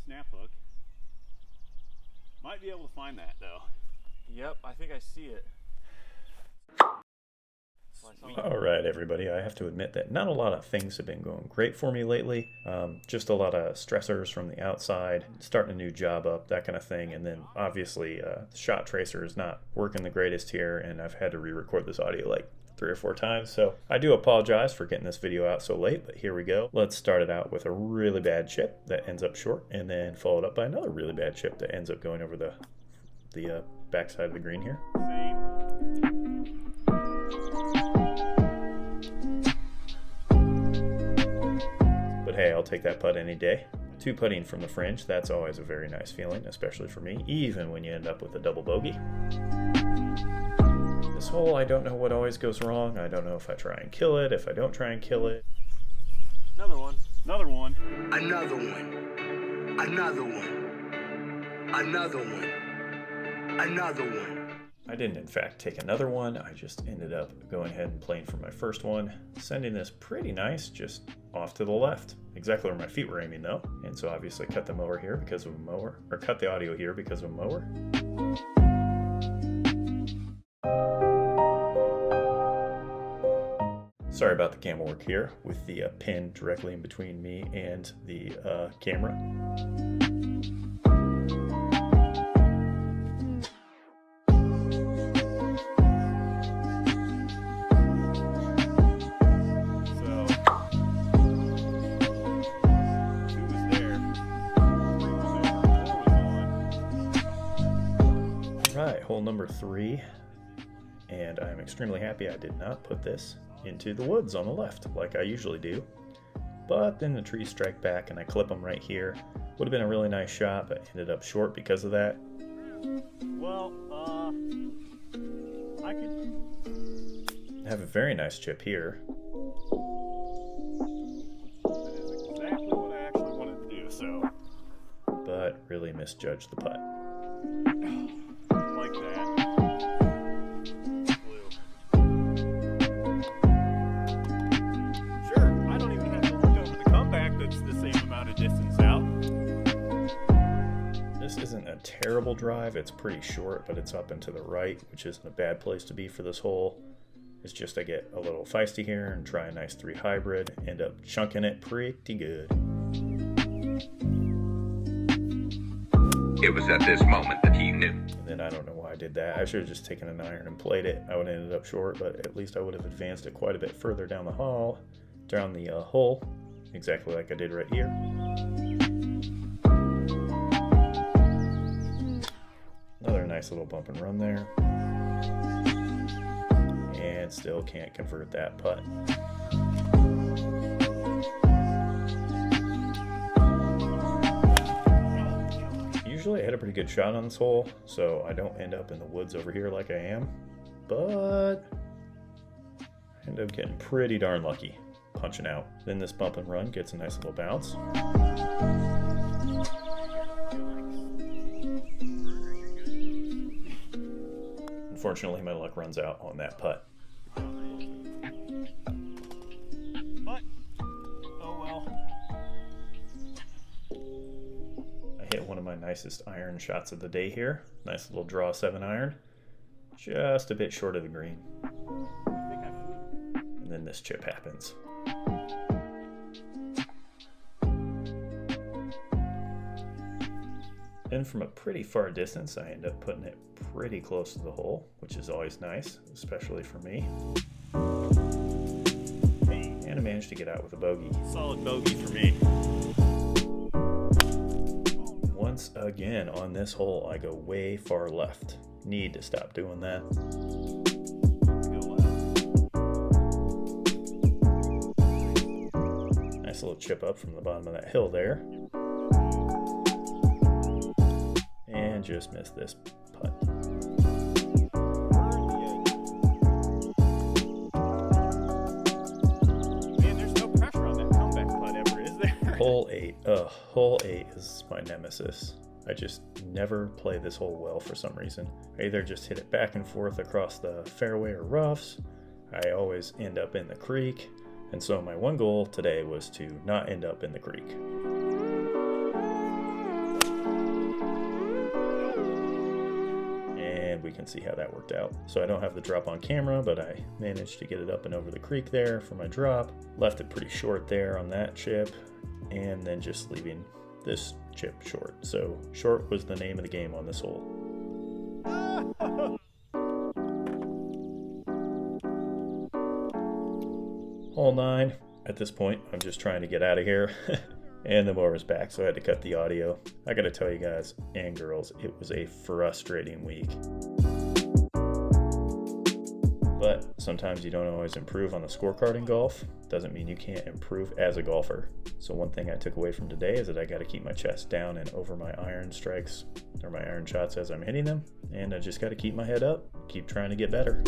snap hook. Might be able to find that though. Yep, I think I see it. All right, everybody. I have to admit that not a lot of things have been going great for me lately. Just a lot of stressors from the outside, starting a new job up, that kind of thing. And then obviously the shot tracer is not working the greatest here, and I've had to re-record this audio like 3 or 4 times. So I do apologize for getting this video out so late, but here we go. Let's start it out with a really bad chip that ends up short, and then followed up by another really bad chip that ends up going over the backside of the green here. But hey, I'll take that putt any day. 2 putting from the fringe, that's always a very nice feeling, especially for me, even when you end up with a double bogey. This hole, I don't know what always goes wrong. I don't know if I try and kill it, if I don't try and kill it. Another one. Another one. Another one. Another one. Another one. Another one. I didn't in fact take another one. I just ended up going ahead and playing for my first one, sending this pretty nice just off to the left. Exactly where my feet were aiming though. And so obviously cut the mower here because of a mower, or cut the audio here because of a mower. Sorry about the camera work here with the pin directly in between me and the camera. Right, hole number 3, and I'm extremely happy I did not put this into the woods on the left like I usually do, but then the trees strike back and I clip them right here. Would have been a really nice shot, but ended up short because of that. Well, I could have a very nice chip here. That is exactly what I actually wanted to do, so. But really misjudged the putt. Like that. Blue. Sure, I don't even have to look over the comeback that's the same amount of distance out. This isn't a terrible drive. It's pretty short, but it's up and to the right, which isn't a bad place to be for this hole. It's just I get a little feisty here and try a nice 3 hybrid, end up chunking it pretty good. It was at this moment that he knew. And then I don't know why I did that. I should have just taken an iron and played it. I would have ended up short, but at least I would have advanced it quite a bit further down the hole, exactly like I did right here. Another nice little bump and run there. And still can't convert that putt. Usually I had a pretty good shot on this hole, so I don't end up in the woods over here like I am, but I end up getting pretty darn lucky punching out. Then this bump and run gets a nice little bounce. Unfortunately, my luck runs out on that putt. But, oh well. Hit one of my nicest iron shots of the day here. Nice little draw 7 iron. Just a bit short of the green. And then this chip happens. Then from a pretty far distance, I end up putting it pretty close to the hole, which is always nice, especially for me. And I managed to get out with a bogey. Solid bogey for me. Once again on this hole, I go way far left. Need to stop doing that. Go left. Nice little chip up from the bottom of that hill there. And just missed this putt. Man, there's no pressure on that comeback putt ever, is there? Hole 8. Hole 8 is my nemesis. I just never play this hole well for some reason. I either just hit it back and forth across the fairway or roughs. I always end up in the creek. And so my one goal today was to not end up in the creek. can see how that worked out. So I don't have the drop on camera, but I managed to get it up and over the creek there for my drop. Left it pretty short there on that chip, and then just leaving this chip short. So short was the name of the game on this hole. Hole 9. At this point, I'm just trying to get out of here. And the mower's back, so I had to cut the audio. I gotta tell you guys and girls, it was a frustrating week. But sometimes you don't always improve on the scorecard in golf. Doesn't mean you can't improve as a golfer. So one thing I took away from today is that I gotta keep my chest down and over my iron strikes, or my iron shots as I'm hitting them. And I just gotta keep my head up, keep trying to get better.